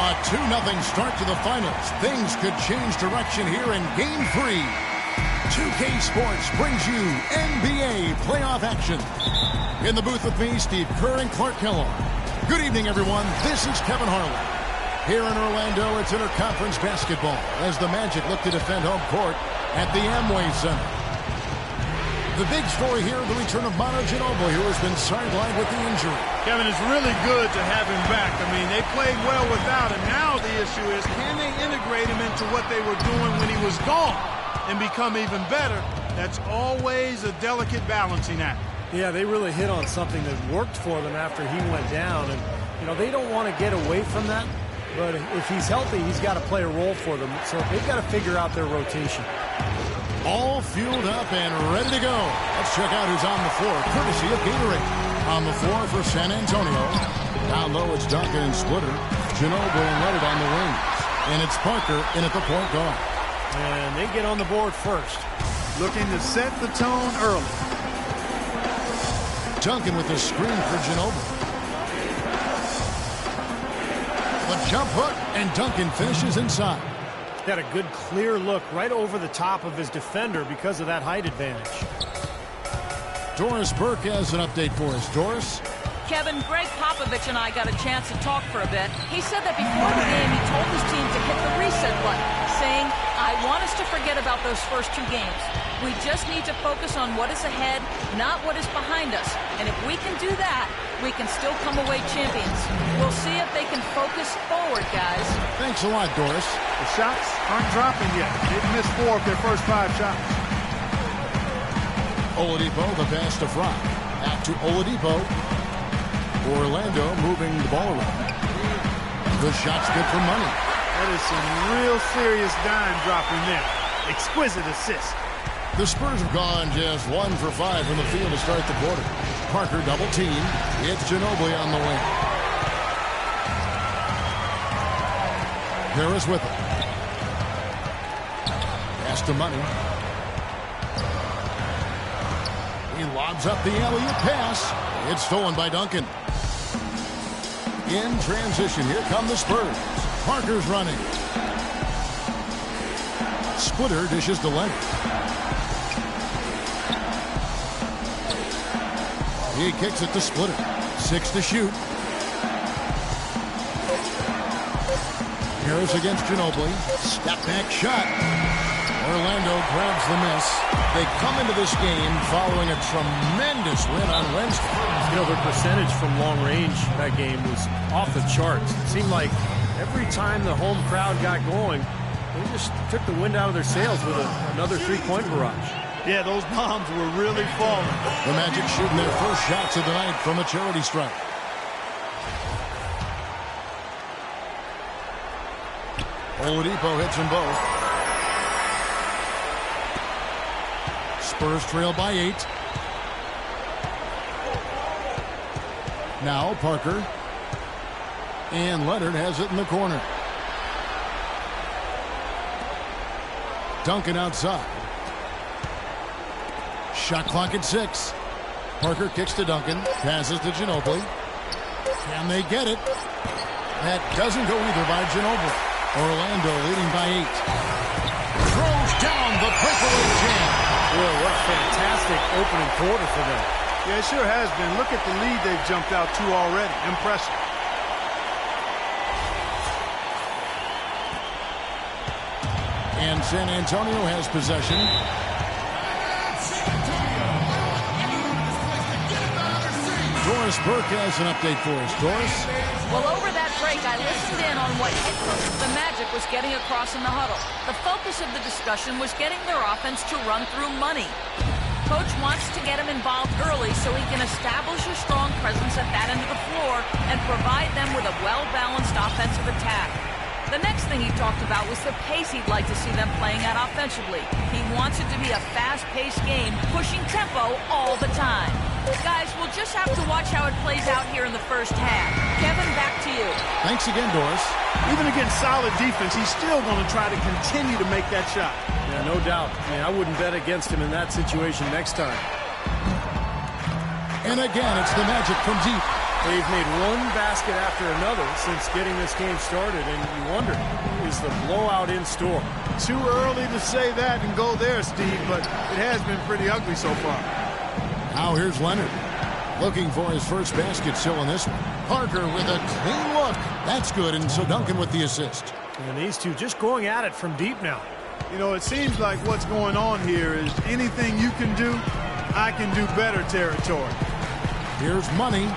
A 2-0 start to the finals. Things could change direction here in Game 3. 2K Sports brings you NBA playoff action. In the booth with me, Steve Kerr and Clark Kellogg. Good evening, everyone. This is Kevin Harlan. Here in Orlando, it's interconference basketball as the Magic look to defend home court at the Amway Center. The big story here, the return of Manu Ginobili, who has been sidelined with the injury. Kevin, it's really good to have him back. I mean, they played well without him. Now the issue is, can they integrate him into what they were doing when he was gone and become even better? That's always a delicate balancing act. Yeah, they really hit on something that worked for them after he went down. And, you know, they don't want to get away from that. But if he's healthy, he's got to play a role for them. So they've got to figure out their rotation. All fueled up and ready to go. Let's check out who's on the floor, courtesy of Gatorade. On the floor for San Antonio. Down low, it's Duncan and Splitter. Ginobili and Leonard on the wings. And it's Parker in at the point guard. And they get on the board first. Looking to set the tone early. Duncan with the screen for Ginobili. The jump hook, and Duncan finishes inside. Got a good clear look right over the top of his defender because of that height advantage. Doris Burke has an update for us. Doris? Kevin, Greg Popovich and I got a chance to talk for a bit. He said that before the game, he told his team to hit the reset button, saying, I want us to forget about those first 2 games. We just need to focus on what is ahead, not what is behind us. And if we can do that, we can still come away champions. We'll see if they can focus forward, guys. Thanks a lot, Doris. The shots aren't dropping yet. They've missed 4 of their first 5 shots. Oladipo, the pass to Fry. Out to Oladipo. Orlando moving the ball around. The shot's good for money. That is some real serious dime dropping there. Exquisite assist. The Spurs have gone just 1 for 5 from the field to start the quarter. Parker double team. It's Ginobili on the wing. Harris with it. Pass to Money. He lobs up the alley-oop pass. It's stolen by Duncan. In transition, here come the Spurs. Parker's running. Splitter dishes to Leonard. He kicks it to Splitter. 6 to shoot. Harris against Ginobili. Step back shot. Orlando grabs the miss. They come into this game following a tremendous win on Wednesday. You know, their percentage from long range that game was off the charts. It seemed like every time the home crowd got going, they just took the wind out of their sails with another 3-point barrage. Yeah, those bombs were really falling. The Magic shooting their first shots of the night from a charity stripe. Oladipo hits them both. Spurs trail by 8. Now Parker. And Leonard has it in the corner. Duncan outside. Shot clock at 6. Parker kicks to Duncan. Passes to Ginobili. Can they get it? That doesn't go either by Ginobili. Orlando leading by 8. Throws down the breakaway jam. Boy, what a fantastic opening quarter for them. Yeah, it sure has been. Look at the lead they've jumped out to already. Impressive. And San Antonio has possession. Doris Burke has an update for us. Doris? Well, over that break, I listened in on what head coach of the Magic was getting across in the huddle. The focus of the discussion was getting their offense to run through money. Coach wants to get him involved early so he can establish a strong presence at that end of the floor and provide them with a well-balanced offensive attack. The next thing he talked about was the pace he'd like to see them playing at offensively. He wants it to be a fast-paced game, pushing tempo all the time. Guys, we'll just have to watch how it plays out here in the first half. Kevin, back to you. Thanks again, Doris. Even against solid defense, he's still going to try to continue to make that shot. Yeah, no doubt. I mean, I wouldn't bet against him in that situation next time. And again, it's the Magic from deep. They've made one basket after another since getting this game started, and you wonder, is the blowout in store? Too early to say that and go there, Steve, but it has been pretty ugly so far. Now here's Leonard, looking for his first basket still in this one. Parker with a clean look. That's good, and so Duncan with the assist. And these two just going at it from deep now. You know, it seems like what's going on here is anything you can do, I can do better territory. Here's Money.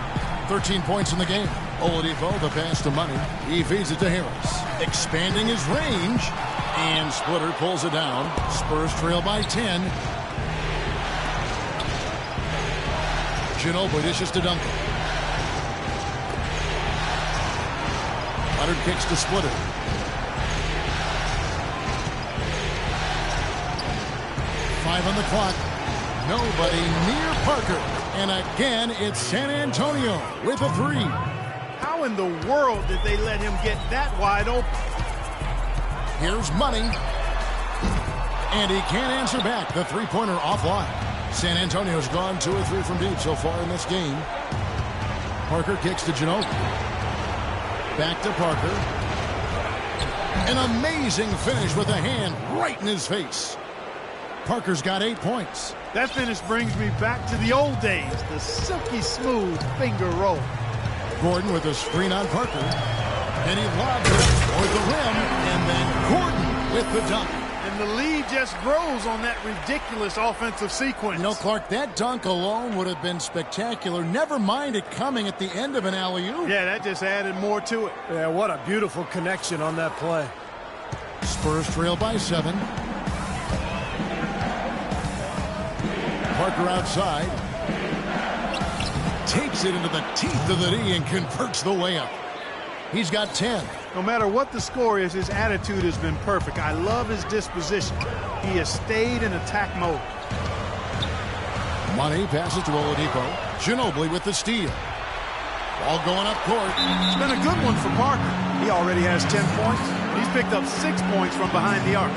13 points in the game. Oladipo, the pass to Money. He feeds it to Harris. Expanding his range. And Splitter pulls it down. Spurs trail by 10. Ginobili dishes to Duncan. Leonard kicks to Splitter. Five on the clock. Nobody near Parker. And again, it's San Antonio with a three. How in the world did they let him get that wide open? Here's Money. And he can't answer back. The three-pointer offline. San Antonio's gone 2 or 3 from deep so far in this game. Parker kicks to Ginobili. Back to Parker. An amazing finish with a hand right in his face. Parker's got 8 points. That finish brings me back to the old days, the silky smooth finger roll. Gordon with a screen on Parker. And he lobs it toward the rim. And then Gordon with the dunk. And the lead just grows on that ridiculous offensive sequence. You know, Clark, that dunk alone would have been spectacular. Never mind it coming at the end of an alley-oop. Yeah, that just added more to it. Yeah, what a beautiful connection on that play. Spurs trail by 7. Parker outside. Takes it into the teeth of the D and converts the layup. He's got 10. No matter what the score is, his attitude has been perfect. I love his disposition. He has stayed in attack mode. Money passes to Oladipo. Ginobili with the steal. Ball going up court. It's been a good one for Parker. He already has 10 points. He's picked up 6 points from behind the arc.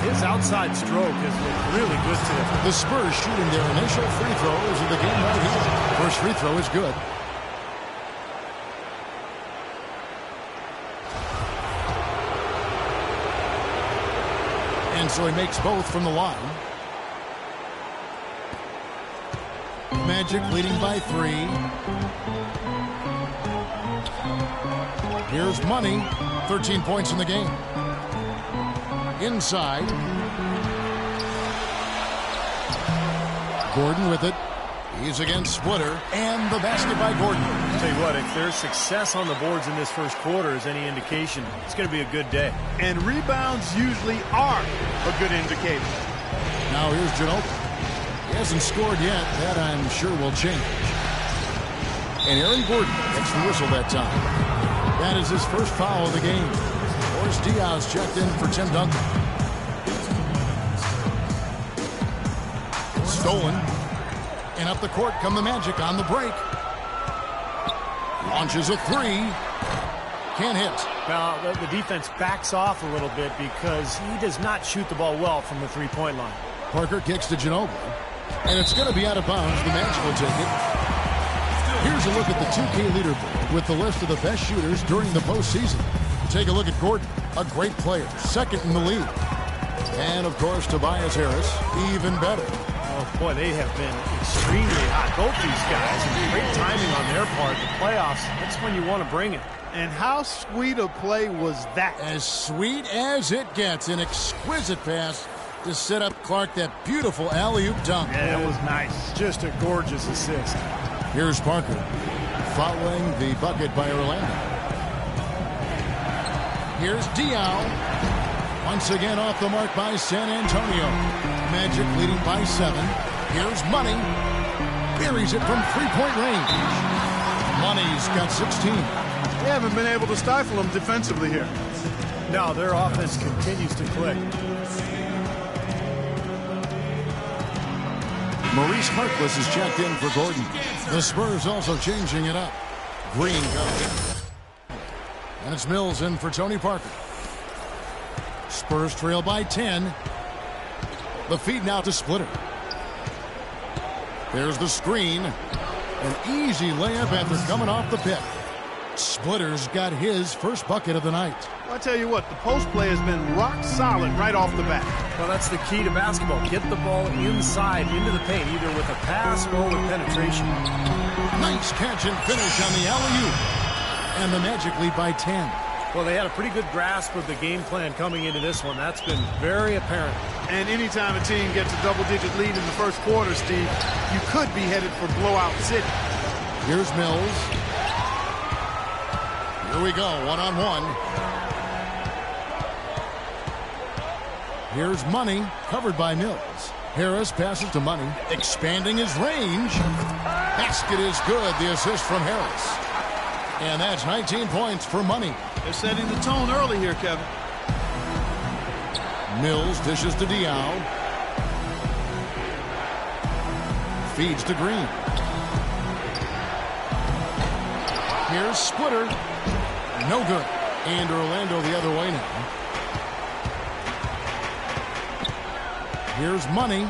His outside stroke has looked really good today. The Spurs shooting their initial free throws of the game right here. First free throw is good. And so he makes both from the line. Magic leading by 3. Here's Money. 13 points in the game. Inside. Gordon with it. He's against Splitter. And the basket by Gordon. I'll tell you what, if there's success on the boards in this first quarter is any indication, it's going to be a good day. And rebounds usually are a good indicator. Now here's Ginobili. He hasn't scored yet. That, I'm sure, will change. And Aaron Gordon gets the whistle that time. That is his first foul of the game. Boris Diaz checked in for Tim Duncan. Stolen. And up the court come the Magic on the break. Launches a 3. Can't hit. Now, the defense backs off a little bit because he does not shoot the ball well from the three-point line. Parker kicks to Ginobili. And it's going to be out of bounds. The Magic will take it. Here's a look at the 2K leaderboard with the list of the best shooters during the postseason. Take a look at Gordon, a great player, second in the league. And, of course, Tobias Harris, even better. Oh, boy, they have been extremely hot, both these guys. And great timing on their part. The playoffs, that's when you want to bring it. And how sweet a play was that? As sweet as it gets. An exquisite pass to set up Clark that beautiful alley-oop dunk. Yeah, that was nice. Just a gorgeous assist. Here's Parker following the bucket by Orlando. Here's Diaw. Once again off the mark by San Antonio. Magic leading by 7. Here's Money. Buries it from three-point range. Money's got 16. They haven't been able to stifle them defensively here. No, their offense continues to click. Maurice Harkless is checked in for Gordon. The Spurs also changing it up. Green goes. And it's Mills in for Tony Parker. Spurs trail by 10. The feed now to Splitter. There's the screen. An easy layup after coming off the pick. Splitter's got his first bucket of the night. Well, I tell you what, the post play has been rock solid right off the bat. Well, that's the key to basketball. Get the ball inside, into the paint, either with a pass or with penetration. Nice catch and finish on the alley-oop. And the Magic lead by 10. Well, they had a pretty good grasp of the game plan coming into this one. That's been very apparent. And anytime a team gets a double-digit lead in the first quarter, Steve, you could be headed for blowout city. Here's Mills. Here we go, one-on-one. Here's Money, covered by Mills. Harris passes to Money, expanding his range. Basket is good, the assist from Harris. And that's 19 points for Money. They're setting the tone early here, Kevin. Mills dishes to Diaw. Feeds to Green. Here's Splitter. No good. And Orlando the other way now. Here's Money.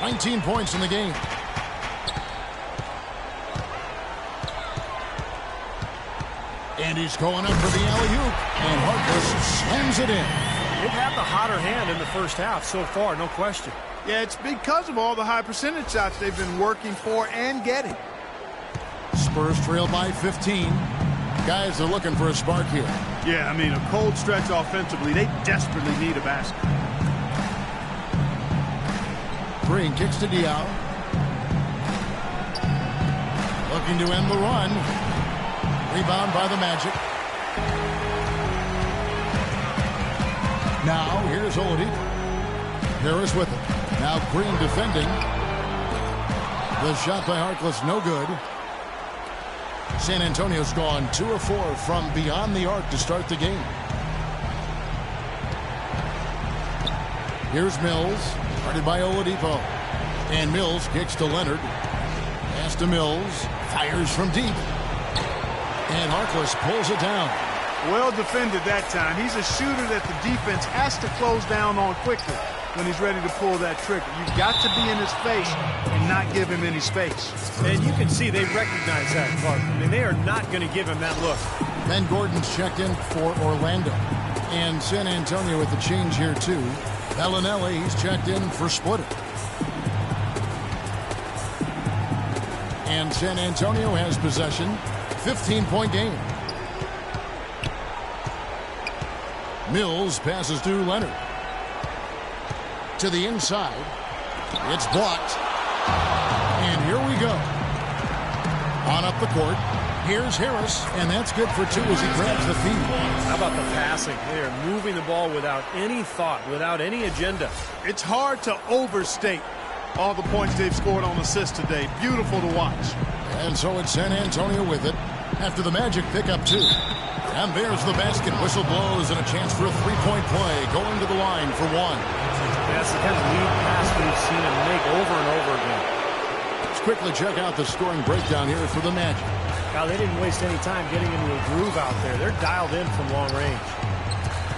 19 points in the game. And he's going up for the alley-oop. And Harkless slams it in. They've had the hotter hand in the first half so far, no question. Yeah, it's because of all the high percentage shots they've been working for and getting. Spurs trail by 15. Guys are looking for a spark here. Yeah, I mean, a cold stretch offensively. They desperately need a basket. Green kicks to Diaw. Looking to end the run. Rebound by the Magic. Now, here's Oladipo. Harris with it. Now Green defending. The shot by Harkless, no good. San Antonio's gone 2 of 4 from beyond the arc to start the game. Here's Mills, guarded by Oladipo. And Mills kicks to Leonard. Pass to Mills, fires from deep. And Harkless pulls it down. Well defended that time. He's a shooter that the defense has to close down on quickly when he's ready to pull that trigger. You've got to be in his face and not give him any space. And you can see they recognize that, Clark. I mean, they are not going to give him that look. Ben Gordon's checked in for Orlando. And San Antonio with the change here, too. Bellinelli, he's checked in for Splitter. And San Antonio has possession. 15-point game. Mills passes to Leonard. To the inside. It's blocked. And here we go. On up the court. Here's Harris, and that's good for 2 as he grabs the feed. How about the passing? They are moving the ball without any thought, without any agenda. It's hard to overstate all the points they've scored on assists today. Beautiful to watch. And so it's San Antonio with it after the Magic pick up 2. And there's the basket. Whistle blows and a chance for a three-point play. Going to the line for 1. That's the kind of lead pass we've seen him make over and over again. Let's quickly check out the scoring breakdown here for the Magic. Now, they didn't waste any time getting into a groove out there. They're dialed in from long range.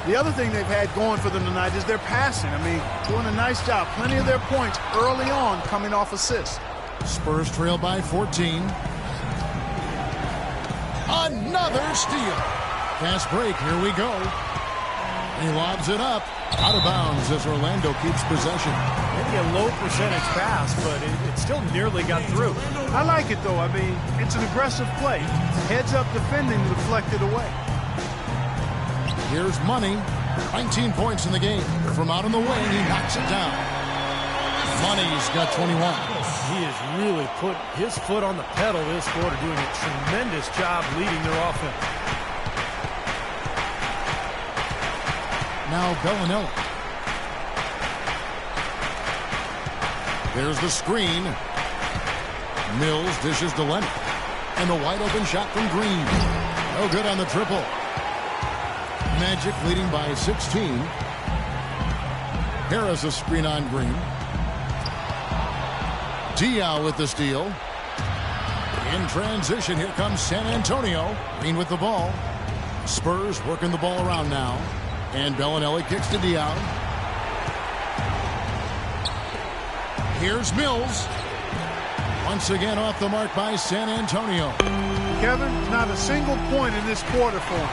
The other thing they've had going for them tonight is their passing. I mean, doing a nice job. Plenty of their points early on coming off assists. Spurs trail by 14. Another steal. Fast break. Here we go. He lobs it up. Out of bounds as Orlando keeps possession. Maybe a low percentage pass, but it still nearly got through. I like it, though. I mean, it's an aggressive play. Heads up defending, deflected away. Here's Money. 19 points in the game. From out on the wing, he knocks it down. Money's got 21. He has really put his foot on the pedal this quarter, doing a tremendous job leading their offense. Now Bellinelli. There's the screen. Mills dishes to Leonard. And the wide open shot from Green. No good on the triple. Magic leading by 16. Harris a screen on Green. Diao with the steal. In transition, here comes San Antonio. Green with the ball. Spurs working the ball around now. And Bellinelli kicks to Diao. Here's Mills. Once again off the mark by San Antonio. Kevin, not a single point in this quarter for him.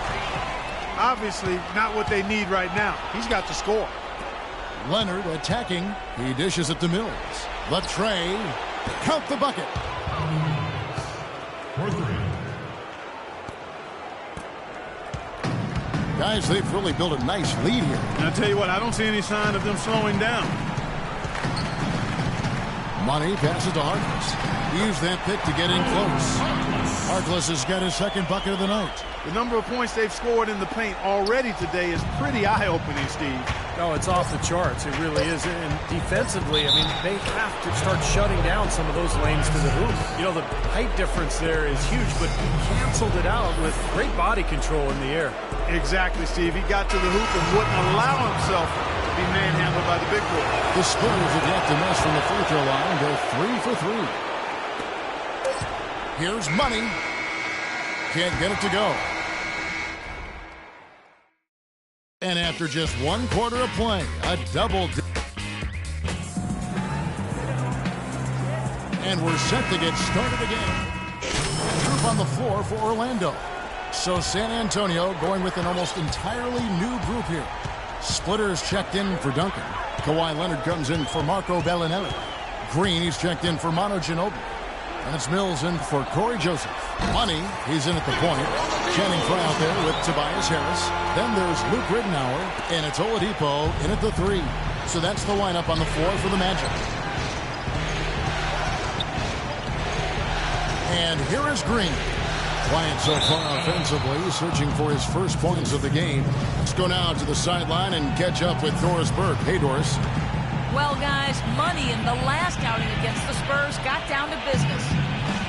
Obviously, not what they need right now. He's got to score. Leonard attacking. He dishes it to Mills. The tray. Count the bucket. Guys, they've really built a nice lead here. And I'll tell you what, I don't see any sign of them slowing down. Money passes to Harkless. Use that pick to get in close. Harkless has got his second bucket of the night. The number of points they've scored in the paint already today is pretty eye-opening, Steve. Oh, it's off the charts. It really is. And defensively, I mean, they have to start shutting down some of those lanes to the hoop. You know, the height difference there is huge, but he canceled it out with great body control in the air. Exactly, Steve. He got to the hoop and wouldn't allow himself to be manhandled by the big boy. The Spurs have yet to miss from the free throw line. They're 3 for 3. Here's Money. Can't get it to go. And after just one quarter of play, a double. And we're set to get started again. Group on the floor for Orlando. So San Antonio going with an almost entirely new group here. Splitters checked in for Duncan. Kawhi Leonard comes in for Marco Bellinelli. Green, he's checked in for Manu Ginobili. And it's Mills in for Corey Joseph. Money, he's in at the point. Channing Frye out there with Tobias Harris. Then there's Luke Ridnour, and it's Oladipo in at the 3. So that's the lineup on the floor for the Magic. And here is Green. Quiet so far offensively, searching for his first points of the game. Let's go now to the sideline and catch up with Doris Burke. Hey, Doris. Well, guys, Money in the last outing against the Spurs got down to business.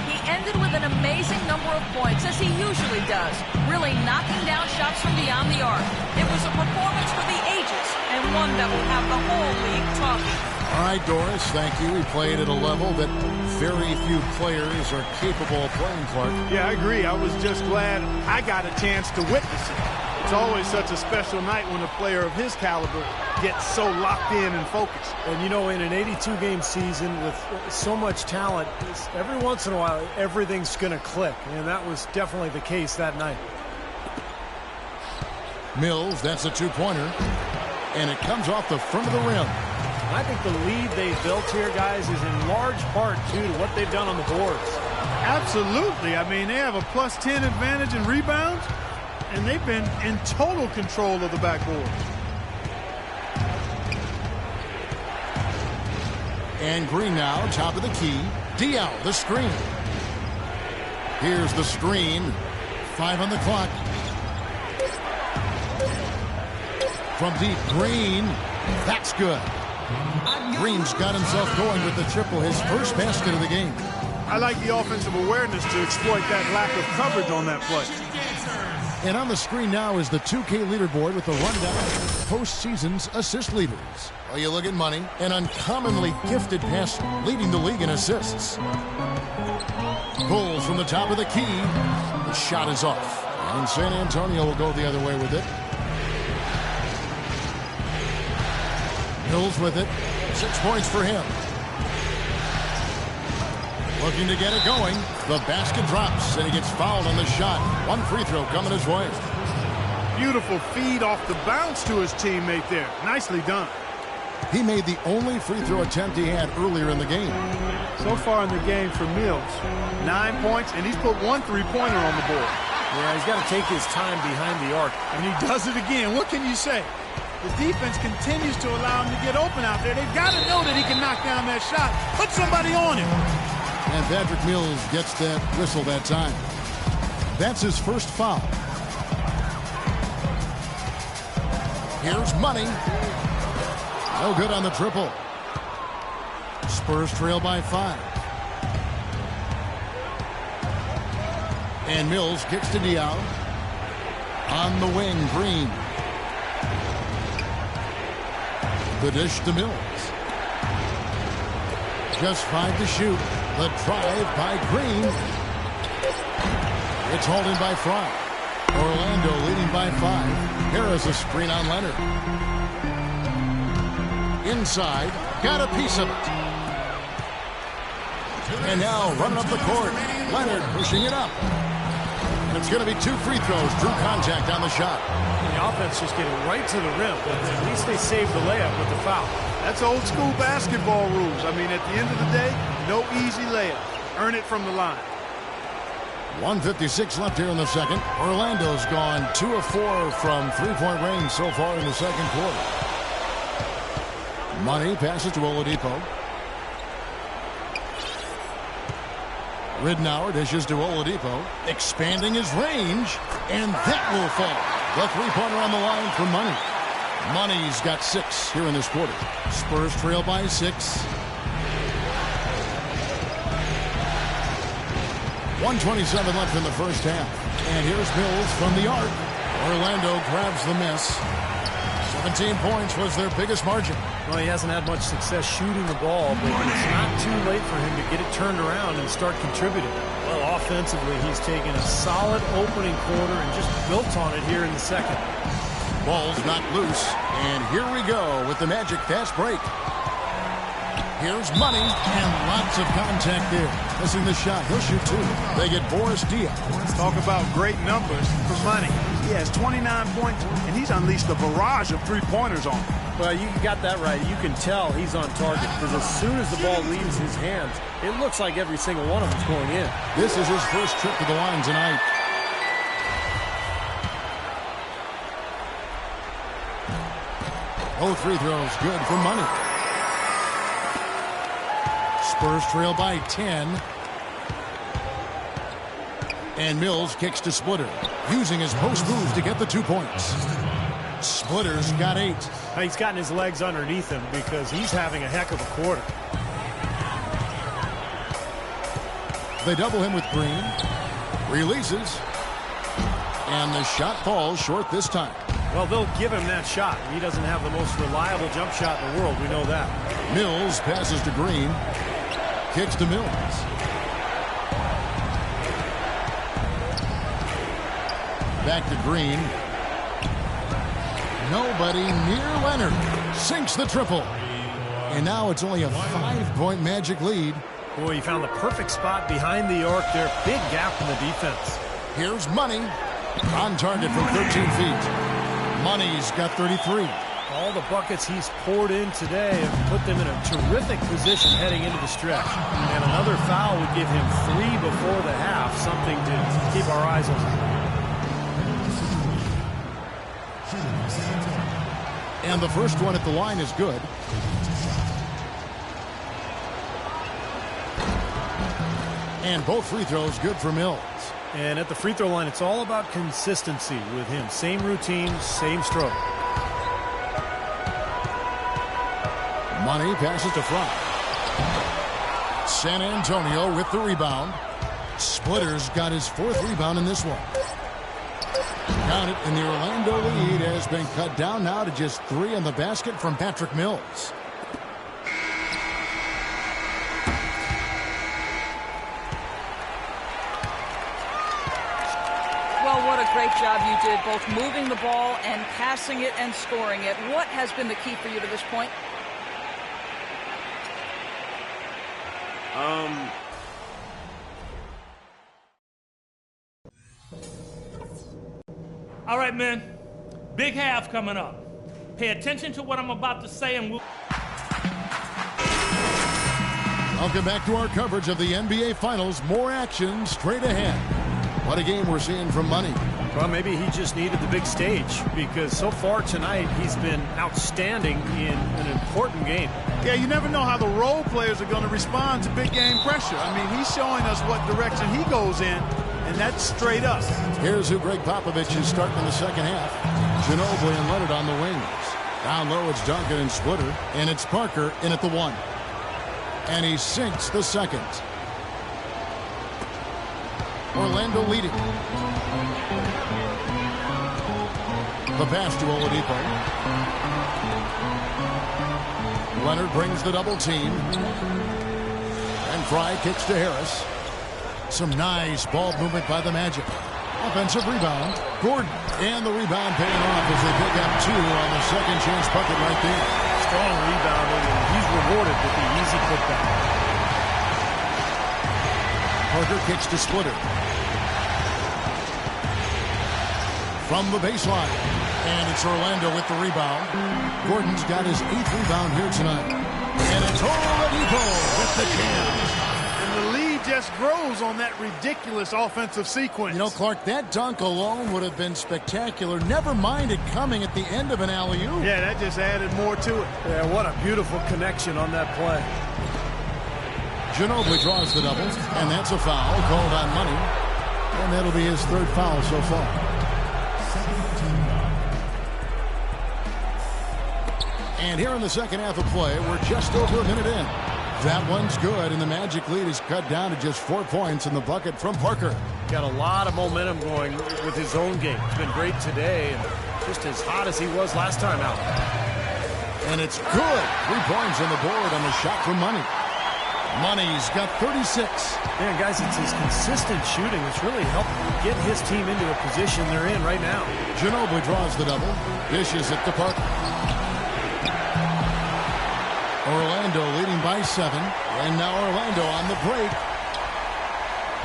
He ended with an amazing number of points, as he usually does, really knocking down shots from beyond the arc. It was a performance for the ages, and one that will have the whole league talking. All right, Doris, thank you. He played at a level that very few players are capable of playing, Clark. Yeah, I agree. I was just glad I got a chance to witness it. It's always such a special night when a player of his caliber gets so locked in and focused. And, you know, in an 82-game season with so much talent, every once in a while, everything's going to click. And that was definitely the case that night. Mills, that's a two-pointer. And it comes off the front of the rim. I think the lead they built here, guys, is in large part due to what they've done on the boards. Absolutely. I mean, they have a +10 advantage in rebounds, and they've been in total control of the backboard. And Green now, top of the key. Diao, the screen. Here's the screen. 5 on the clock. From deep, Green. That's good. Green's got himself going with the triple, his first basket of the game. I like the offensive awareness to exploit that lack of coverage on that play. And on the screen now is the 2K leaderboard with the rundown of postseason's assist leaders. Oh, you look at Money, an uncommonly gifted passer, leading the league in assists. Pulls from the top of the key. The shot is off. And San Antonio will go the other way with it. Mills with it. 6 points for him. Looking to get it going. The basket drops, and he gets fouled on the shot. One free throw coming his way. beautiful feed off the bounce to his teammate there. Nicely done. He made the only free throw attempt he had earlier in the game. So far in the game for Mills, 9 points, and he's put 1 3-pointer on the board. Yeah, he's got to take his time behind the arc. And he does it again. What can you say? The defense continues to allow him to get open out there. They've got to know that he can knock down that shot. Put somebody on him. And Patrick Mills gets that whistle that time. That's his first foul. Here's Money. No good on the triple. Spurs trail by 5. And Mills kicks to Diaw. On the wing, Green. The dish to Mills. Just 5 to shoot. The drive by Green. It's hauled in by Fry. Orlando leading by 5. Harris a screen on Leonard. Inside, got a piece of it. And now running up the court. Leonard pushing it up. And it's going to be 2 free throws. Drew contact on the shot. The offense just getting right to the rim, but at least they saved the layup with the foul. That's old school basketball rules. I mean, at the end of the day, no easy layup. Earn it from the line. 1:56 left here in the second. Orlando's gone 2 of 4 from three-point range so far in the second quarter. Money passes to Oladipo. Ridnour dishes to Oladipo, expanding his range, and that will fall. The three-pointer on the line for Money. Money's got 6 here in this quarter. Spurs trail by 6. 1:27 left in the first half. And here's Mills from the arc. Orlando grabs the miss. 17 points was their biggest margin. Well, he hasn't had much success shooting the ball, but it's not too late for him to get it turned around and start contributing. Well, offensively, he's taken a solid opening quarter and just built on it here in the second. Ball's not loose, and here we go with the Magic fast break. Here's Money, and lots of contact there. Missing the shot. He'll shoot 2. They get Boris Diaw. Talk about great numbers for Money. He has 29 points, and he's unleashed a barrage of three-pointers on him. Well, you got that right. You can tell he's on target because as soon as the ball leaves his hands, it looks like every single one of them's going in. This is his first trip to the line tonight. Both free throws good for Money. Spurs trail by 10. And Mills kicks to Splitter, using his post moves to get the 2 points. Splitter's got 8. He's gotten his legs underneath him because he's having a heck of a quarter. They double him with Green. Releases. And the shot falls short this time. Well, they'll give him that shot. He doesn't have the most reliable jump shot in the world. We know that. Mills passes to Green. Kicks to Mills. Back to Green. Nobody near Leonard. Sinks the triple. And now it's only a 5-point Magic lead. Boy, he found the perfect spot behind the arc there. Big gap in the defense. Here's Money. On target from 13 feet. Money's got 33. All the buckets he's poured in today have put them in a terrific position heading into the stretch. And another foul would give him 3 before the half, something to keep our eyes on. And the first one at the line is good. And both free throws good for Mills. And at the free throw line, it's all about consistency with him. Same routine, same stroke. Money passes to Fry. San Antonio with the rebound. Splitter's got his 4th rebound in this one. Count it, and the Orlando lead has been cut down now to just 3 in the basket from Patrick Mills. Well, what a great job you did, both moving the ball and passing it and scoring it. What has been the key for you to this point? All right, men. Big half coming up. Pay attention to what I'm about to say and we'll... Welcome back to our coverage of the NBA Finals. More action straight ahead. What a game we're seeing from Money. Well, maybe he just needed the big stage because so far tonight he's been outstanding in an important game. Yeah, you never know how the role players are going to respond to big game pressure. I mean, he's showing us what direction he goes in, and that's straight up. Here's who Greg Popovich is starting in the second half. Ginobili and Leonard on the wings. Down low, it's Duncan and Splitter, and it's Parker in at the 1. And he sinks the second. Orlando leading. The pass to Oladipo. Leonard brings the double team. And Fry kicks to Harris. Some nice ball movement by the Magic. Offensive rebound. Gordon. And the rebound paying off as they pick up 2 on the second chance bucket right there. Strong rebounding, and he's rewarded with the easy putback. Parker kicks to Splitter. From the baseline. And it's Orlando with the rebound. Gordon's got his 8th rebound here tonight. And it's Oladipo with the jam. And the lead just grows on that ridiculous offensive sequence. You know, Clark, that dunk alone would have been spectacular. Never mind it coming at the end of an alley-oop. Yeah, that just added more to it. Yeah, what a beautiful connection on that play. Ginobili draws the double, and that's a foul called on Money. And that'll be his 3rd foul so far. And here in the second half of play, we're just over a minute in. That one's good, and the Magic lead is cut down to just 4 points in the bucket from Parker. Got a lot of momentum going with his own game. It's been great today, and just as hot as he was last time out. And it's good. 3 points on the board on the shot from Money. Money's got 36. Man, guys, it's his consistent shooting that's really helped get his team into a position they're in right now. Ginobili draws the double. Dishes it to Parker. Orlando leading by 7. And now Orlando on the break.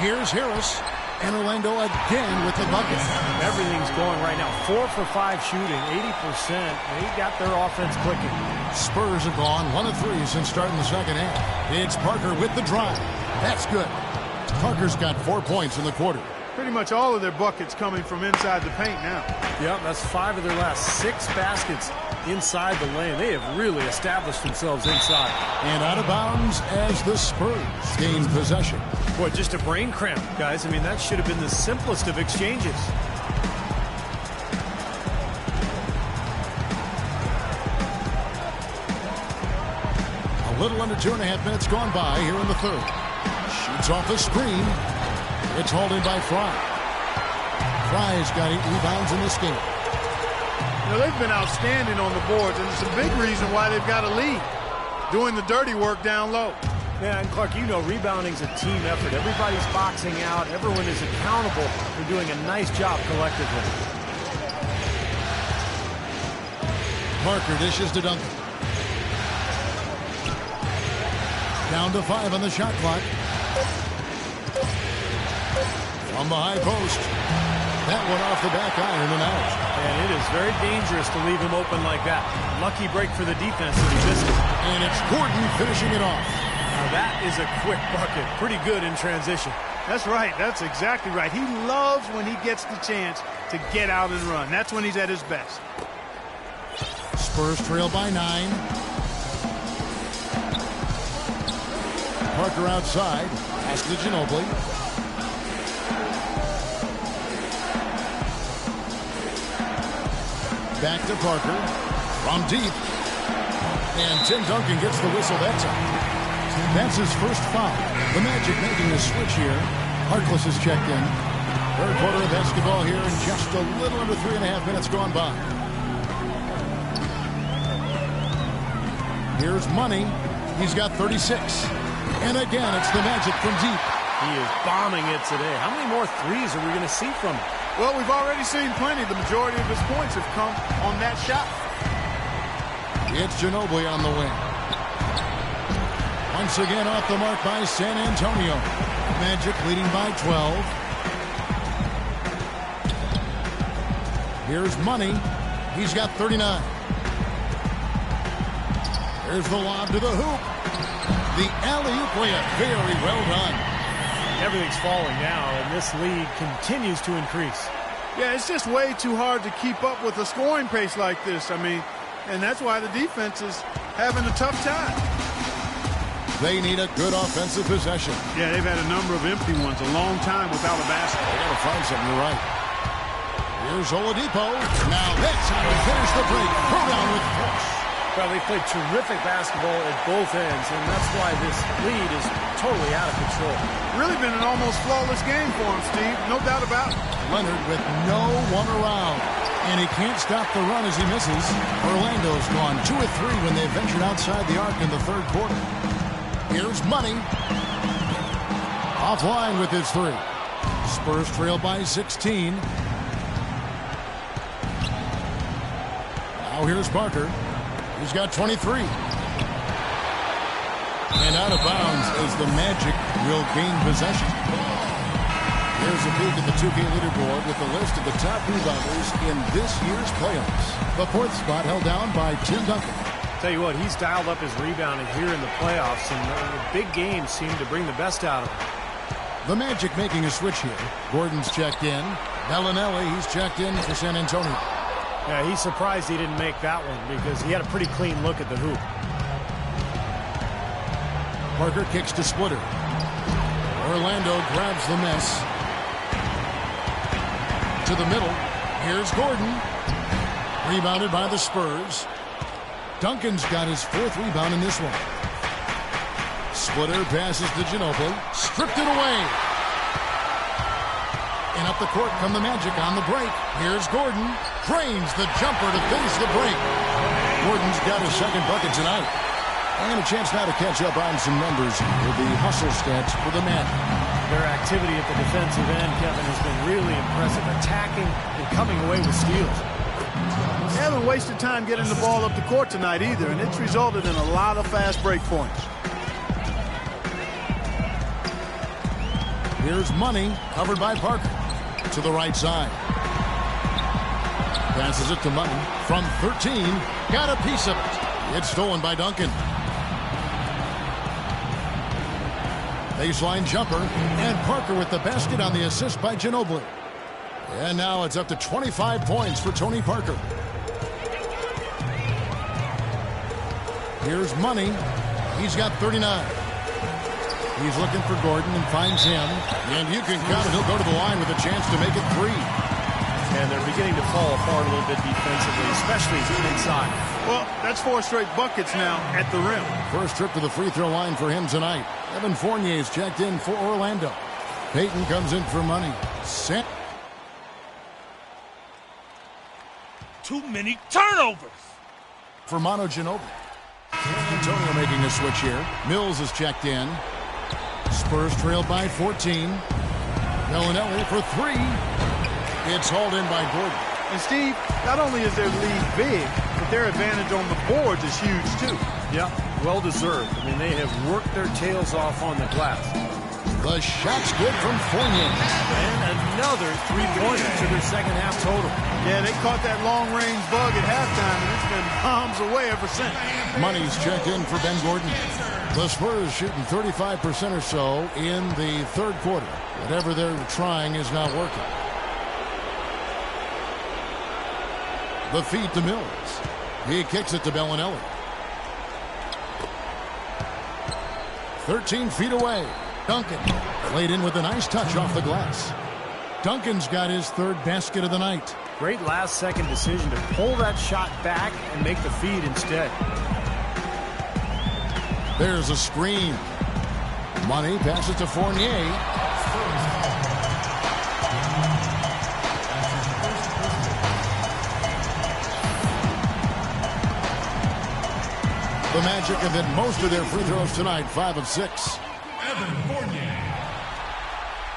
Here's Harris. And Orlando again with the bucket. Everything's going right now. 4 for 5 shooting, 80%. They got their offense clicking. Spurs have gone 1 of 3 since starting the second half. It's Parker with the drive. That's good. Parker's got 4 points in the quarter. Pretty much all of their buckets coming from inside the paint now. Yep, that's 5 of their last 6 baskets inside the lane. They have really established themselves inside. And out of bounds as the Spurs gain possession. Boy, just a brain cramp, guys. I mean, that should have been the simplest of exchanges. A little under 2.5 minutes gone by here in the third. Shoots off a screen. It's hauled in by Fry. Fry's got 8 rebounds in this game. You know, they've been outstanding on the boards, and it's a big reason why they've got a lead. Doing the dirty work down low. Yeah, and Clark, you know, rebounding's a team effort. Everybody's boxing out. Everyone is accountable for doing a nice job collectively. Parker dishes to Duncan. Down to 5 on the shot clock. From the high post. That one off the back iron and out. And it is very dangerous to leave him open like that. Lucky break for the defense that he missed it. And it's Gordon finishing it off. Now that is a quick bucket. Pretty good in transition. That's right. That's exactly right. He loves when he gets the chance to get out and run. That's when he's at his best. Spurs trail by 9. Parker outside. Pass to Ginobili. Back to Parker. From deep. And Tim Duncan gets the whistle that time. That's his first foul. The Magic making a switch here. Harkless is checked in. Third quarter of basketball here in just a little under 3.5 minutes gone by. Here's Money. He's got 36. And again, it's the Magic from deep. He is bombing it today. How many more threes are we going to see from him? Well, we've already seen plenty. The majority of his points have come on that shot. It's Ginobili on the wing. Once again off the mark by San Antonio. Magic leading by 12. Here's Money. He's got 39. There's the lob to the hoop. The alley-oop layup. Very well done. Everything's falling now, and this lead continues to increase. Yeah, it's just way too hard to keep up with a scoring pace like this. I mean, and that's why the defense is having a tough time. They need a good offensive possession. Yeah, they've had a number of empty ones, a long time without a basket. They got to find something. You're right. Here's Oladipo. Now that's how we finish the break. Throw down with force. Well, they played terrific basketball at both ends, and that's why this lead is totally out of control. Really been an almost flawless game for him, Steve. No doubt about it. Leonard with no one around. And he can't stop the run as he misses. Orlando's gone 2 of 3 when they ventured outside the arc in the third quarter. Here's Money. Offline with his 3. Spurs trail by 16. Now here's Parker. He's got 23. And out of bounds as the Magic will gain possession. Here's a peek at the 2K leaderboard with the list of the top rebounders in this year's playoffs. The 4th spot held down by Tim Duncan. Tell you what, he's dialed up his rebounding here in the playoffs, and the big games seem to bring the best out of him. The Magic making a switch here. Gordon's checked in. Bellinelli, he's checked in for San Antonio. Yeah, he's surprised he didn't make that one because he had a pretty clean look at the hoop. Parker kicks to Splitter. Orlando grabs the miss. To the middle. Here's Gordon. Rebounded by the Spurs. Duncan's got his 4th rebound in this one. Splitter passes to Ginobili. Stripped it away. And up the court come the Magic on the break. Here's Gordon. Drains the jumper to finish the break. Gordon's got his 2nd bucket tonight. And a chance now to catch up on some numbers with the hustle stats for the Magic. Their activity at the defensive end, Kevin, has been really impressive. Attacking and coming away with steals. They haven't wasted time getting the ball up the court tonight either, and it's resulted in a lot of fast break points. Here's Money, covered by Parker. To the right side. Passes it to Money from 13. Got a piece of it. It's stolen by Duncan. Baseline jumper. And Parker with the basket on the assist by Ginobili. And now it's up to 25 points for Tony Parker. Here's Money. He's got 39. He's looking for Gordon and finds him. And you can count it. He'll go to the line with a chance to make it 3. And they're beginning to fall apart a little bit defensively, especially inside. Well, that's 4 straight buckets now at the rim. First trip to the free throw line for him tonight. Evan Fournier's checked in for Orlando. Payton comes in for Money. Set. Too many turnovers. For Manu Ginobili. Antonio making a switch here. Mills is checked in. Spurs trailed by 14. Bellinelli for 3. It's hauled in by Gordon. And Steve, not only is their lead big, but their advantage on the boards is huge too. Yeah, well deserved. I mean, they have worked their tails off on the glass. The shot's good from Fournier. And another 3-pointer to their second half total. Yeah, they caught that long-range bug at halftime, and it's been bombs away ever since. Money's checked in for Ben Gordon. The Spurs shooting 35% or so in the third quarter. Whatever they're trying is not working. The feed to Mills. He kicks it to Bellinelli. 13 feet away. Duncan played in with a nice touch off the glass. Duncan's got his 3rd basket of the night. Great last-second decision to pull that shot back and make the feed instead. There's a screen. Money passes to Fournier. The Magic have hit most of their free throws tonight, 5 of 6.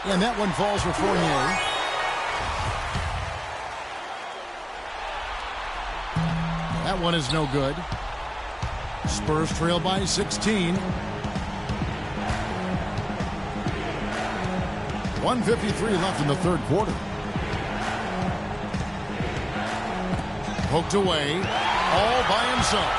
And that one falls for Fournier. That one is no good. Spurs trail by 16. 1:53 left in the third quarter. Poked away, all by himself.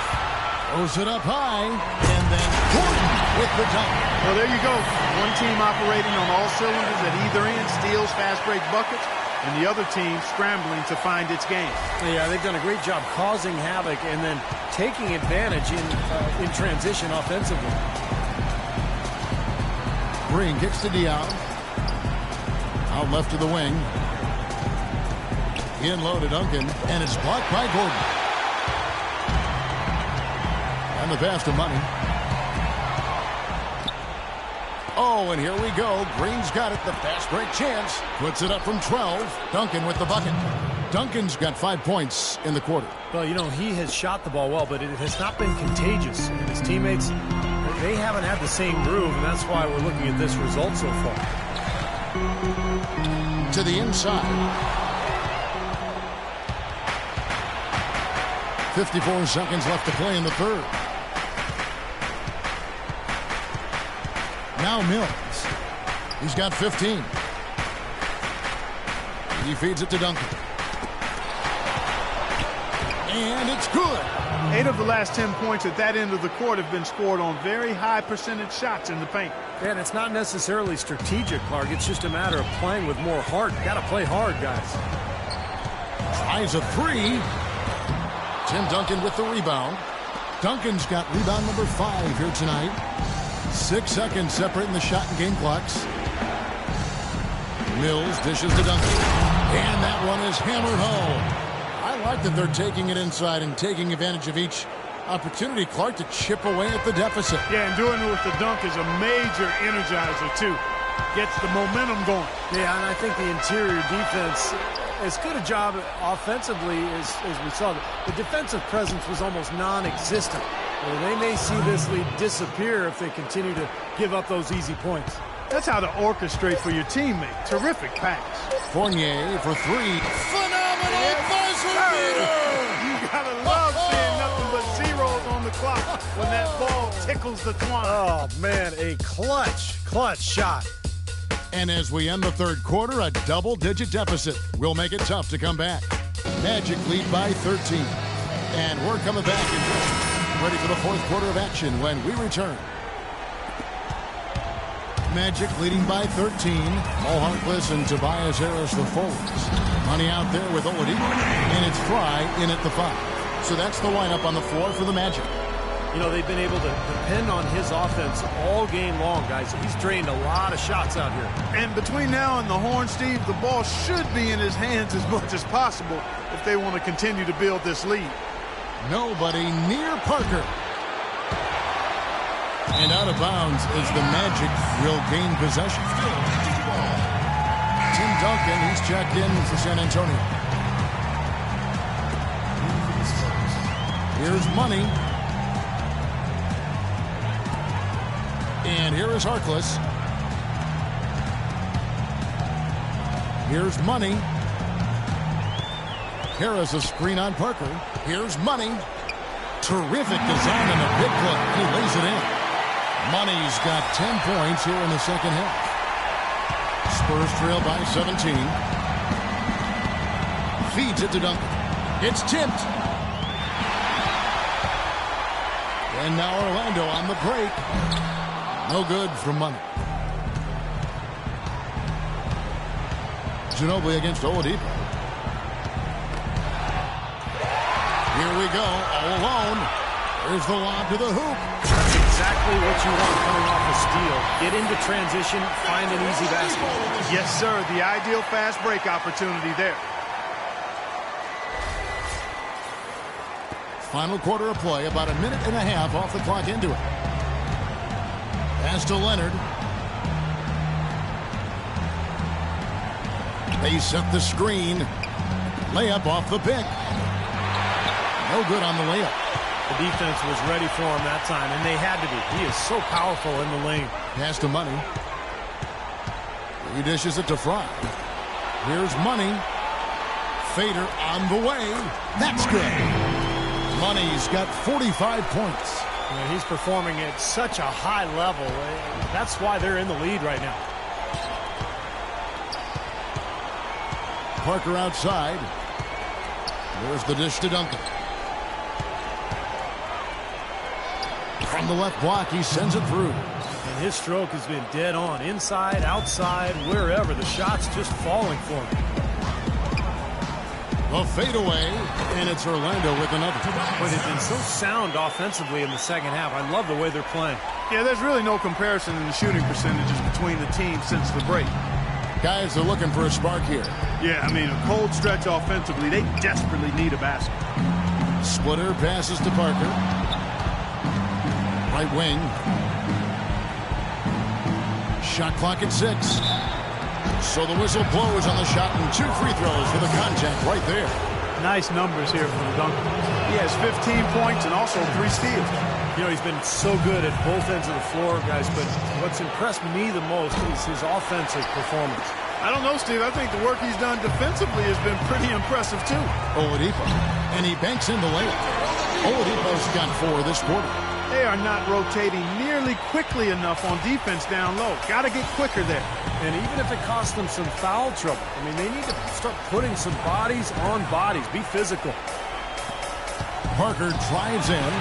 Throws it up high, and then Gordon with the dunk. Well, there you go. One team operating on all cylinders at either end, steals, fast break buckets, and the other team scrambling to find its game. Yeah, they've done a great job causing havoc and then taking advantage in transition offensively. Green kicks to Dion. Out left to the wing. In low to Duncan, and it's blocked by Gordon. And the pass to Money. Oh, and here we go. Green's got it. The fast break chance. Puts it up from 12. Duncan with the bucket. Duncan's got 5 points in the quarter. Well, you know, he has shot the ball well, but it has not been contagious. And his teammates, they haven't had the same groove, and that's why we're looking at this result so far. To the inside. 54 seconds left to play in the third. Now Mills. He's got 15. He feeds it to Duncan. And it's good. 8 of the last 10 points at that end of the court have been scored on very high percentage shots in the paint. And it's not necessarily strategic, Clark. It's just a matter of playing with more heart. Got to play hard, guys. Tries a three. Tim Duncan with the rebound. Duncan's got rebound number 5 here tonight. 6 seconds separating the shot and game clocks. Mills dishes to Duncan. And that one is hammered home. I like that they're taking it inside and taking advantage of each opportunity, Clark, to chip away at the deficit. Yeah, and doing it with the dunk is a major energizer, too. Gets the momentum going. Yeah, and I think the interior defense, as good a job offensively as we saw, the defensive presence was almost non-existent. Well, they may see this lead disappear if they continue to give up those easy points. That's how to orchestrate for your teammate. Terrific pass. Fournier for 3. Phenomenal buzzer beater! You gotta love seeing nothing but zeros on the clock when that ball tickles the twine. Oh, man, a clutch shot. And as we end the third quarter, a double-digit deficit will make it tough to come back. Magic lead by 13. And we're coming back in ready for the fourth quarter of action when we return. Magic leading by 13. Mo Harkless and Tobias Harris the forwards. Money out there with Oladipo. And it's Fry in at the 5. So that's the lineup on the floor for the Magic. You know, they've been able to depend on his offense all game long, guys. He's drained a lot of shots out here. And between now and the horn, Steve, the ball should be in his hands as much as possible if they want to continue to build this lead. Nobody near Parker. And out of bounds as the Magic will gain possession. Tim Duncan, he's checked in for San Antonio. Here's Money. And here is Harkless. Here's Money. Harris a screen on Parker. Here's Money. Terrific design and a big play. He lays it in. Money's got 10 points here in the second half. Spurs trail by 17. Feeds it to Duncan. It's tipped. And now Orlando on the break. No good from Money. Ginobili against Oladipo. Here we go, all alone. There's the lob to the hoop. That's exactly what you want coming off a steal. Get into transition, find an easy basket. Yes, sir. The ideal fast break opportunity there. Final quarter of play, about a minute and a half off the clock into it. Pass to Leonard. They set the screen. Layup off the pick. No good on the layup. The defense was ready for him that time, and they had to be. He is so powerful in the lane. Pass to Money. He dishes it to Fry. Here's Money. Fader on the way. That's good. Money's got 45 points. Yeah, he's performing at such a high level. That's why they're in the lead right now. Parker outside. There's the dish to Duncan. From the left block, he sends it through. And his stroke has been dead on. Inside, outside, wherever. The shot's just falling for him. A fadeaway, and it's Orlando with another. Boy, they've been so sound offensively in the second half. I love the way they're playing. Yeah, there's really no comparison in the shooting percentages between the teams since the break. Guys are looking for a spark here. Yeah, I mean, a cold stretch offensively. They desperately need a basket. Splitter passes to Parker. Right wing. Shot clock at 6. So the whistle blows on the shot and 2 free throws for the contact right there. Nice numbers here from Duncan. He has 15 points and also 3 steals. You know, he's been so good at both ends of the floor, guys, but what's impressed me the most is his offensive performance. I don't know, Steve. I think the work he's done defensively has been pretty impressive, too. Oladipo. And he banks in the layup. Oladipo's got 4 this quarter. They are not rotating nearly quickly enough on defense down low. Got to get quicker there. And even if it costs them some foul trouble, I mean, they need to start putting some bodies on bodies. Be physical. Parker drives in.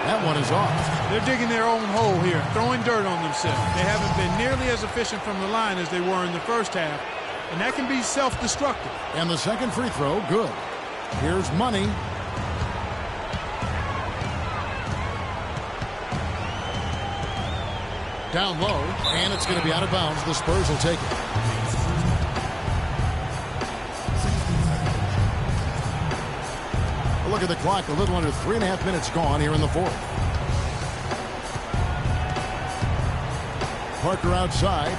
That one is off. They're digging their own hole here, throwing dirt on themselves. They haven't been nearly as efficient from the line as they were in the first half, and that can be self-destructive. And the second free throw, good. Here's Money. Down low, and it's going to be out of bounds. The Spurs will take it. Look at the clock, a little under 3.5 minutes gone here in the fourth. Parker outside.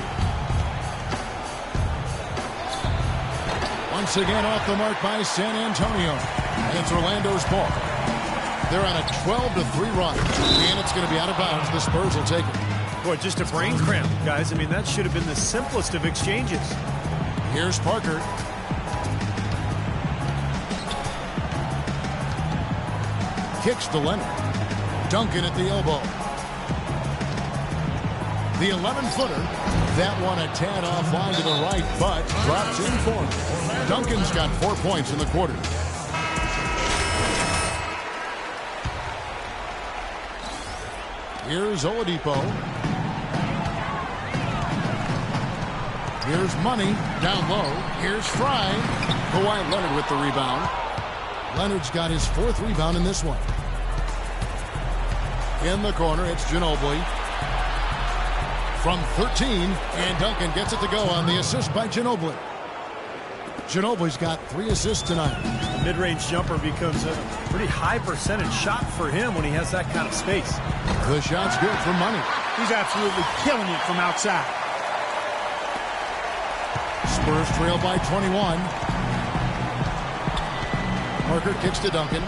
Once again off the mark by San Antonio. And it's Orlando's ball. They're on a 12-3 run, and it's going to be out of bounds. The Spurs will take it. Boy, just a brain cramp, guys. I mean, that should have been the simplest of exchanges. Here's Parker. Kicks to Leonard. Duncan at the elbow. The 11-footer. That one a tad offline to the right, but drops in for him. Duncan's got 4 points in the quarter. Here's Oladipo. Here's Money down low. Here's Fry. Kawhi Leonard with the rebound. Leonard's got his 4th rebound in this one. In the corner, it's Ginobili. From 13, and Duncan gets it to go on the assist by Ginobili. Ginobili's got 3 assists tonight. The mid-range jumper becomes a pretty high percentage shot for him when he has that kind of space. The shot's good for Money. He's absolutely killing it from outside. Spurs trail by 21. Parker kicks to Duncan.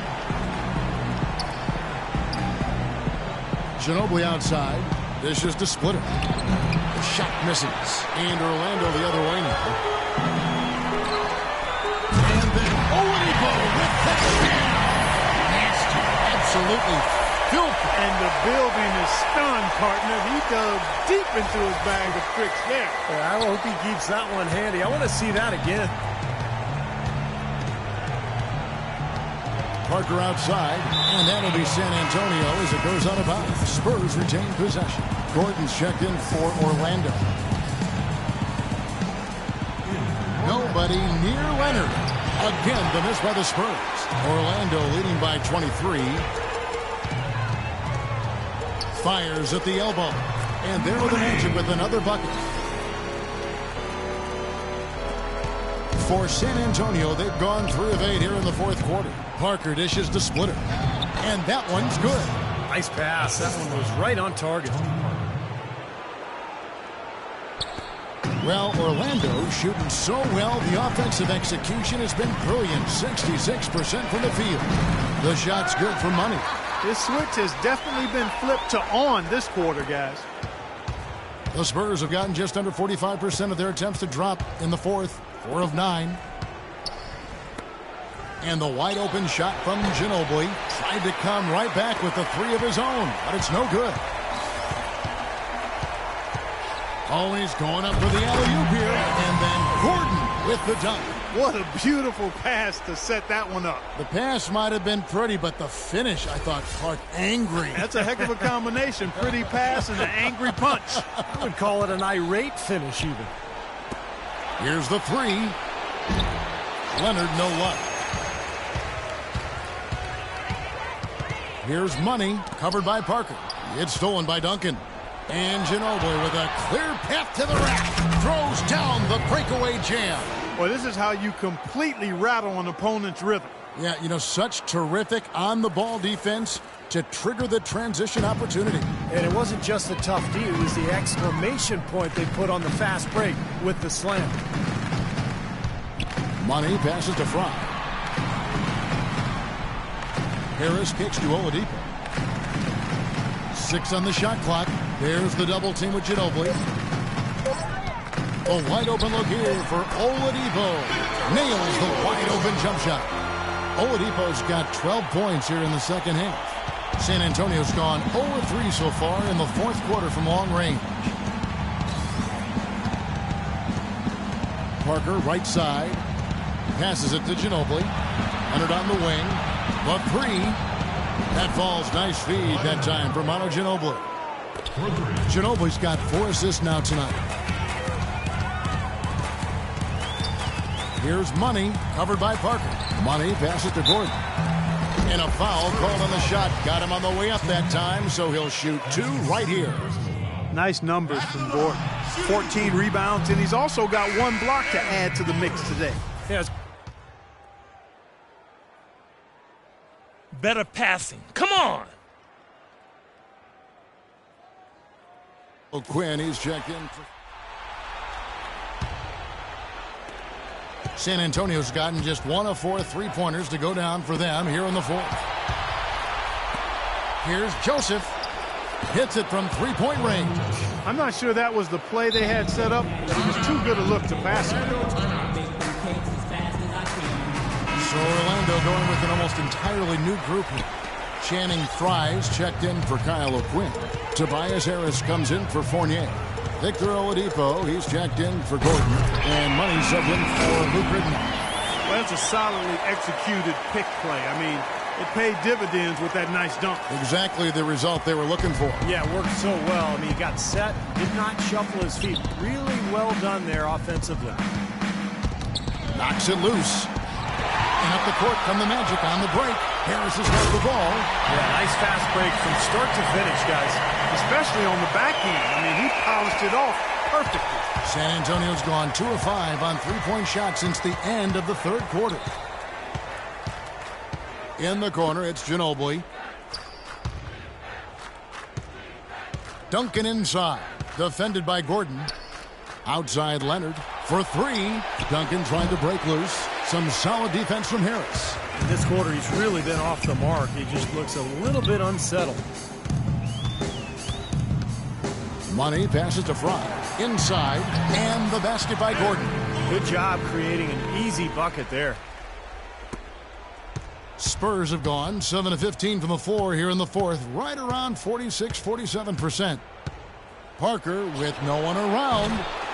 Ginobili outside. This is the Splitter. The shot misses. And Orlando the other way now. And then Oladipo with the slam. Nasty. Absolutely filthy. And the building is stunned, partner. He dug deep into his bag of tricks there. Yeah, I hope he keeps that one handy. I want to see that again. Parker outside, and that'll be San Antonio as it goes out of bounds. Spurs retain possession. Gordon's checked in for Orlando. Nobody near Leonard. Again, the miss by the Spurs. Orlando leading by 23. Fires at the elbow. And there with the Magic with another bucket. For San Antonio, they've gone 3 of 8 here in the fourth quarter. Parker dishes to Splitter. And that one's good. Nice pass. That one was right on target. Well, Orlando shooting so well, the offensive execution has been brilliant. 66% from the field. The shot's good for Money. This switch has definitely been flipped to on this quarter, guys. The Spurs have gotten just under 45% of their attempts to drop in the fourth. 4 of 9. And the wide open shot from Ginobili. Tried to come right back with the 3 of his own, but it's no good. Oh, he's going up for the alley-oop here. And then Gordon with the dunk. What a beautiful pass to set that one up. The pass might have been pretty, but the finish, I thought, Clark, angry. That's a heck of a combination. Pretty pass and an angry punch. I would call it an irate finish even. Here's the three. Leonard, no luck. Here's Money, covered by Parker. It's stolen by Duncan. And Ginobili with a clear path to the rack. Throws down the breakaway jam. Well, this is how you completely rattle an opponent's rhythm. Yeah, you know, such terrific on-the-ball defense to trigger the transition opportunity. And it wasn't just the tough D, it was the exclamation point they put on the fast break with the slam. Money passes to Fry. Harris kicks to Oladipo. 6 on the shot clock. There's the double team with Ginobili. A wide open look here for Oladipo. Nails the wide open jump shot. Oladipo's got 12 points here in the second half. San Antonio's gone 0-3 so far in the fourth quarter from long range. Parker right side. Passes it to Ginobili. Leonard on the wing. The three. That falls. Nice feed that time for Manu Ginobili. Ginobili's got 4 assists now tonight. Here's Money, covered by Parker. Money passes to Gordon. And a foul called on the shot. Got him on the way up that time, so he'll shoot 2 right here. Nice numbers from Gordon. 14 rebounds, and he's also got 1 block to add to the mix today. Yes. Better passing. Come on. Quinn, he's checked in. San Antonio's gotten just 1 of 4 3-pointers to go down for them here in the fourth. Here's Joseph. Hits it from 3-point range. I'm not sure that was the play they had set up. It was too good a look to pass it. So Orlando going with an almost entirely new group here. Channing Fries checked in for Kyle O'Quinn. Tobias Harris comes in for Fournier. Victor Oladipo, he's checked in for Gordon. And Money subbed in for Luke Ridden. Well, that's a solidly executed pick play. I mean, it paid dividends with that nice dunk. Exactly the result they were looking for. Yeah, it worked so well. I mean, he got set, did not shuffle his feet. Really well done there offensively. Knocks it loose. And up the court come the Magic on the break. Harris has got the ball. Yeah, nice fast break from start to finish, guys. Especially on the back end. I mean, he polished it off perfectly. San Antonio's gone 2 of 5 on 3-point shots since the end of the third quarter. In the corner, it's Ginobili. Duncan inside. Defended by Gordon. Outside Leonard for 3. Duncan trying to break loose. Some solid defense from Harris. In this quarter, he's really been off the mark. He just looks a little bit unsettled. Money passes to Fry. Inside. And the basket by Gordon. Good job creating an easy bucket there. Spurs have gone 7 of 15 from the floor here in the fourth. Right around 46-47%. Parker with no one around.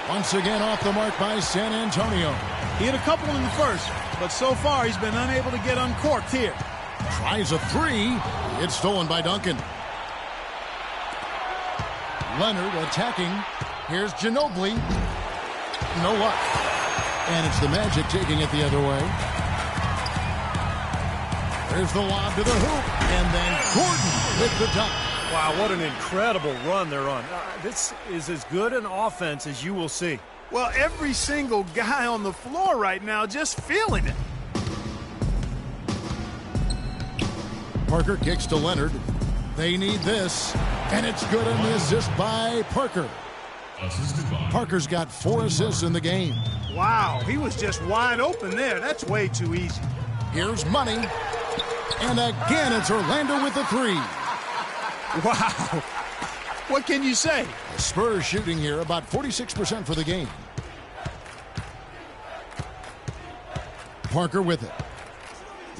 Once again off the mark by San Antonio. He had a couple in the first, but so far he's been unable to get uncorked here. Tries a 3. It's stolen by Duncan. Leonard attacking. Here's Ginobili. No luck. And it's the Magic taking it the other way. There's the lob to the hoop. And then Gordon with the dunk. Wow, what an incredible run they're on. This is as good an offense as you will see. Well, every single guy on the floor right now just feeling it. Parker kicks to Leonard. They need this. And it's good on the assist by Parker. Parker's got 4 assists in the game. Wow, he was just wide open there. That's way too easy. Here's Money. And again, it's Orlando with the 3. Wow. What can you say? Spurs shooting here about 46% for the game. Parker with it.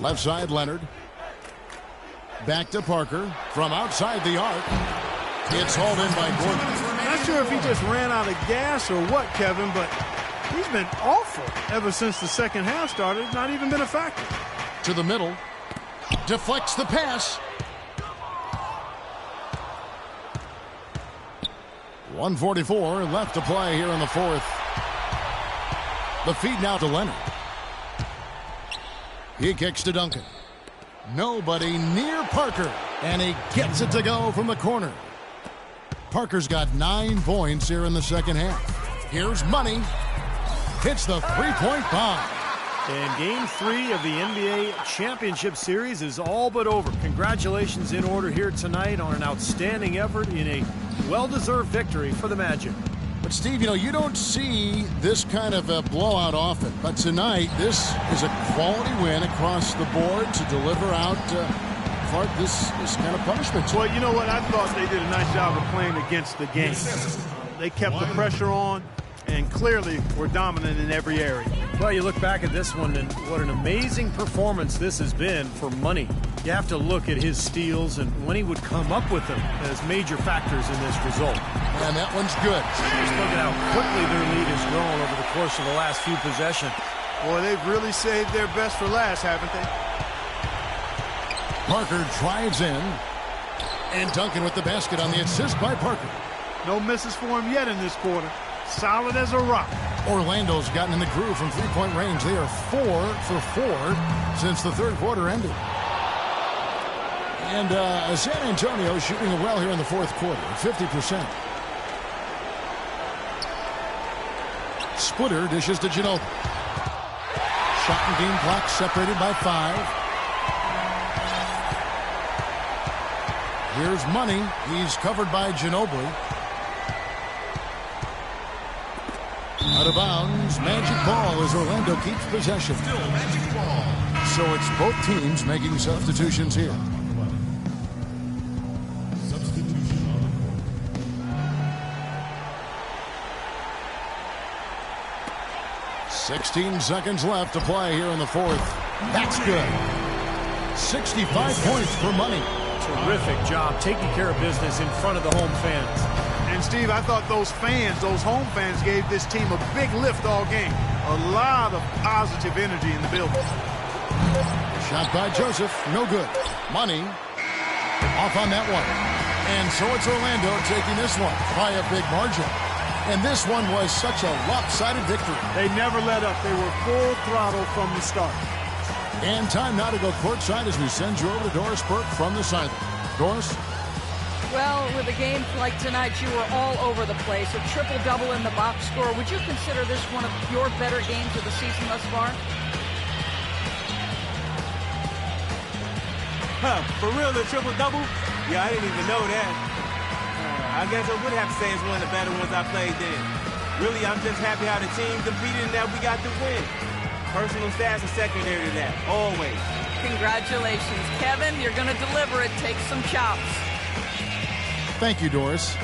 Left side, Leonard. Back to Parker from outside the arc. It's hauled in by Gordon. Not sure if he just ran out of gas or what, Kevin, but he's been awful ever since the second half started. Not even been a factor. To the middle. Deflects the pass. 1:44 left to play here in the fourth. The feed now to Leonard. He kicks to Duncan. Nobody near Parker. And he gets it to go from the corner. Parker's got 9 points here in the second half. Here's Money. Hits the three-point bomb. And Game 3 of the NBA Championship Series is all but over. Congratulations in order here tonight on an outstanding effort in a well-deserved victory for the Magic. But, Steve, you don't see this kind of a blowout often. But tonight, this is a quality win across the board to deliver out, Clark, this kind of punishment. Well, you know what? I thought they did a nice job of playing against the game. They kept the pressure on and clearly were dominant in every area. Well, you look back at this one, and what an amazing performance this has been for Money. You have to look at his steals and when he would come up with them as major factors in this result. And that one's good. Just look at how quickly their lead has grown over the course of the last few possessions. Boy, they've really saved their best for last, haven't they? Parker drives in. And Duncan with the basket on the assist by Parker. No misses for him yet in this quarter. Solid as a rock. Orlando's gotten in the groove from three-point range. They are 4 for 4 since the third quarter ended. And San Antonio shooting well here in the fourth quarter, 50%. Splitter dishes to Ginobili. Shot and game clock separated by 5. Here's Money. He's covered by Ginobili. Out of bounds, magic ball as Orlando keeps possession. Still magic ball. So it's both teams making substitutions here. Substitution on the court. 16 seconds left to play here in the fourth. That's good. 65 points for Money. Terrific job taking care of business in front of the home fans. And, Steve, I thought those home fans, gave this team a big lift all game. A lot of positive energy in the building. Shot by Joseph, no good. Money off on that one. And so it's Orlando taking this one by a big margin. And this one was such a lopsided victory. They never let up. They were full throttle from the start. And time now to go courtside as we send you over to Doris Burke from the sideline. Doris? Well, with a game like tonight, you were all over the place. A triple-double in the box score. Would you consider this one of your better games of the season thus far? For real, the triple-double? Yeah, I didn't even know that. I guess I would have to say it's one of the better ones I played then. Really, I'm just happy how the team competed and that we got the win. Personal stats are secondary to that, always. Congratulations, Kevin. You're going to deliver it. Take some chops. Thank you, Doris.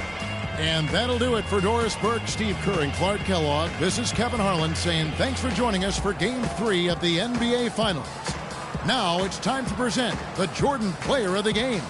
And that'll do it for Doris Burke, Steve Kerr, and Clark Kellogg. This is Kevin Harlan saying thanks for joining us for Game 3 of the NBA Finals. Now it's time to present the Jordan Player of the Game.